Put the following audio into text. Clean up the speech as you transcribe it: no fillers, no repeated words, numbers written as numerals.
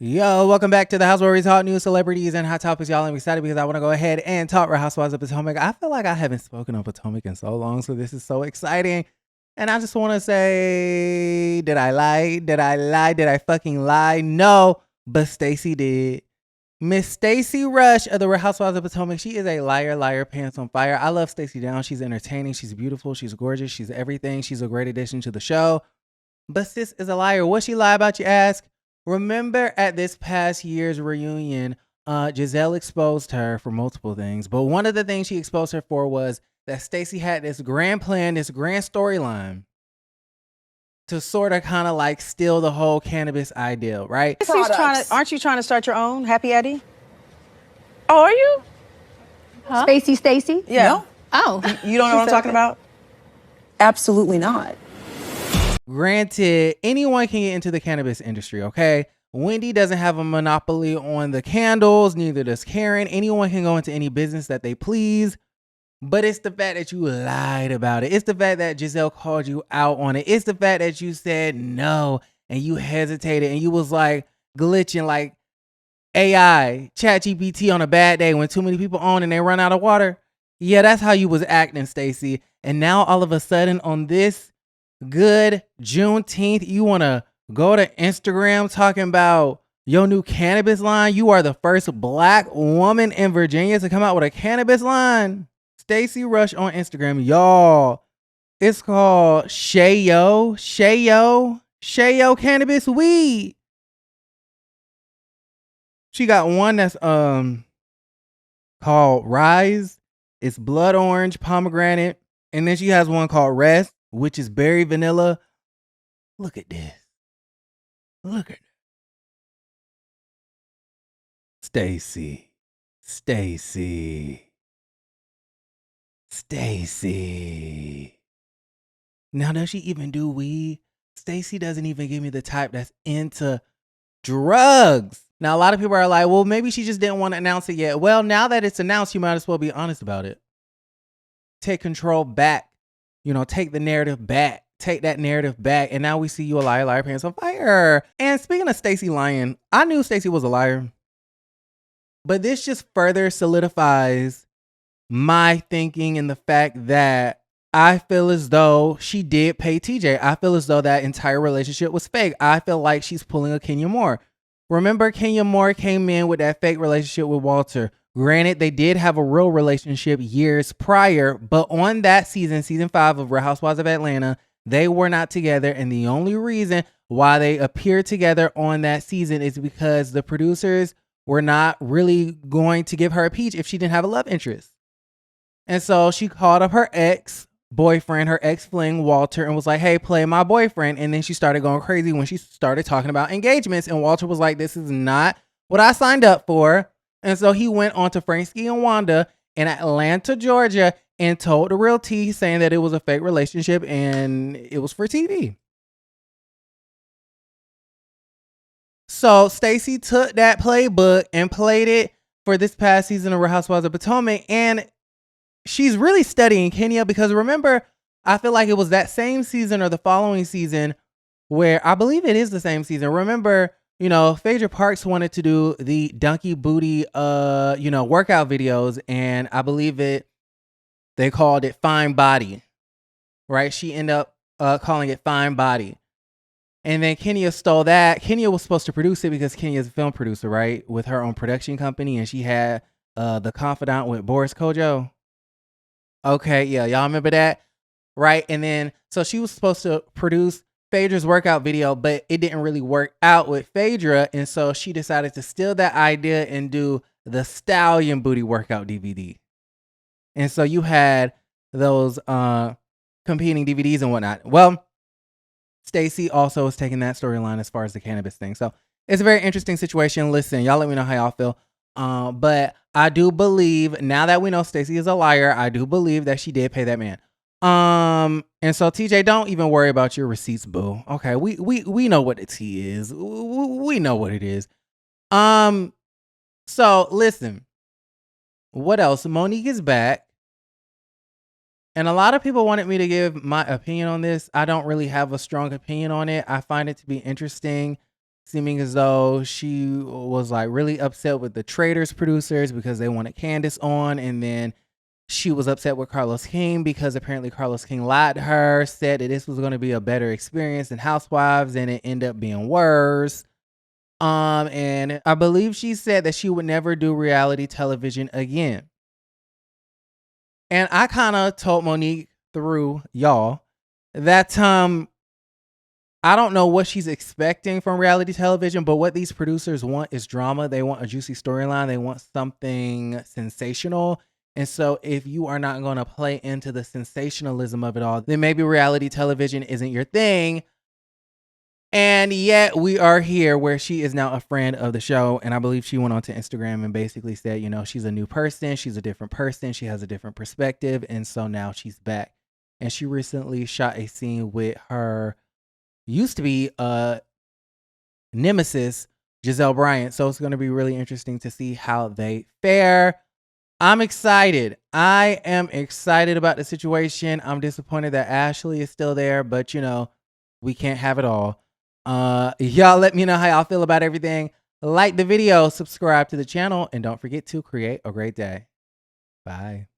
Yo, welcome back to the house where we talk news, celebrities, and hot topics. Y'all, I'm excited because I want to go ahead and talk Real Housewives of Potomac. I feel like I haven't spoken of Potomac in so long, so this is so exciting. And I just want to say, did I lie? Did I lie? Did I fucking lie? No, but Stacey did. Miss Stacey Rusch of the Real Housewives of Potomac. She is a liar, pants on fire. I love Stacey Down. She's entertaining. She's beautiful. She's gorgeous. She's everything. She's a great addition to the show. But sis is a liar. What she lie about, you ask? Remember at this past year's reunion, Giselle exposed her for multiple things. But one of the things she exposed her for was that Stacey had this grand plan, this grand storyline to sort of kind of like steal the whole cannabis ideal, right? Aren't you trying to start your own, Happy Eddie? Oh, are you? Huh? Stacey? Yeah. No. Oh. You don't know what I'm talking about? Absolutely not. Granted, anyone can get into the cannabis industry, okay? Wendy doesn't have a monopoly on the candles, neither does Karen. Anyone can go into any business that they please, but it's the fact that you lied about it. It's the fact that Giselle called you out on it. It's the fact that you said no and you hesitated and you was like glitching like AI, ChatGPT on a bad day when too many people on and they run out of water. Yeah, that's how you was acting, Stacey. And now all of a sudden on this good Juneteenth, you want to go to Instagram talking about your new cannabis line? You are the first black woman in Virginia to come out with a cannabis line. Stacey Rusch on Instagram, y'all. It's called Shayo cannabis weed. She got one that's called Rise. It's blood orange, pomegranate, and then she has one called Rest, which is berry vanilla. Look at this. Look at it. Stacey. Now, does she even do weed? Stacey doesn't even give me the type that's into drugs. Now, a lot of people are like, well, maybe she just didn't want to announce it yet. Well, now that it's announced, you might as well be honest about it. Take control back. You know, take the narrative back. Take that narrative back. And now we see you a liar, pants on fire. And speaking of Stacey lying, I knew Stacey was a liar. But this just further solidifies my thinking in the fact that I feel as though she did pay TJ. I feel as though that entire relationship was fake. I feel like she's pulling a Kenya Moore. Remember, Kenya Moore came in with that fake relationship with Walter. Granted, they did have a real relationship years prior, but on that season 5 of Real Housewives of Atlanta, they were not together. And the only reason why they appeared together on that season is because the producers were not really going to give her a peach if she didn't have a love interest. And so she called up her ex-boyfriend, her ex-fling, Walter, and was like, hey, play my boyfriend. And then she started going crazy when she started talking about engagements. And Walter was like, this is not what I signed up for. And so he went on to Frankie and Wanda in Atlanta, Georgia, and told the real tea, saying that it was a fake relationship and it was for TV. So Stacey took that playbook and played it for this past season of Real Housewives of Potomac. And she's really studying Kenya because remember, I feel like it was that same season or the following season where I believe it is the same season. Remember, you know, Phaedra Parks wanted to do the donkey booty, workout videos. And I believe they called it Fine Body, right? She ended up calling it Fine Body. And then Kenya stole that. Kenya was supposed to produce it because Kenya's a film producer, right? With her own production company. And she had the confidant with Boris Kojo. Okay, yeah, y'all remember that? Right? And then, so she was supposed to produce Phaedra's workout video, but it didn't really work out with Phaedra. And so she decided to steal that idea and do the Stallion Booty workout DVD. And so you had those competing DVDs and whatnot. Well, Stacey also is taking that storyline as far as the cannabis thing. So it's a very interesting situation. Listen, y'all let me know how y'all feel. But I do believe, now that we know Stacey is a liar, I do believe that she did pay that man. And so TJ, don't even worry about your receipts, boo. Okay, we know what the tea is. We know what it is. So listen, what else? MoNique is back. And a lot of people wanted me to give my opinion on this. I don't really have a strong opinion on it. I find it to be interesting seeming as though she was like really upset with the Traders producers because they wanted Candace on, and then she was upset with Carlos King because apparently Carlos King lied to her, said that this was going to be a better experience than Housewives, and it ended up being worse. And I believe she said that she would never do reality television again. And I kind of told MoNique through y'all that I don't know what she's expecting from reality television, but what these producers want is drama. They want a juicy storyline. They want something sensational. And so if you are not going to play into the sensationalism of it all, then maybe reality television isn't your thing. And yet we are here where she is now a friend of the show. And I believe she went onto Instagram and basically said, you know, she's a new person. She's a different person. She has a different perspective. And so now she's back. And she recently shot a scene with her used to be nemesis, Giselle Bryant. So it's going to be really interesting to see how they fare. I'm excited. I am excited about the situation. I'm disappointed that Ashley is still there, but you know, we can't have it all. Y'all let me know how y'all feel about everything. Like the video, subscribe to the channel, and don't forget to create a great day. Bye.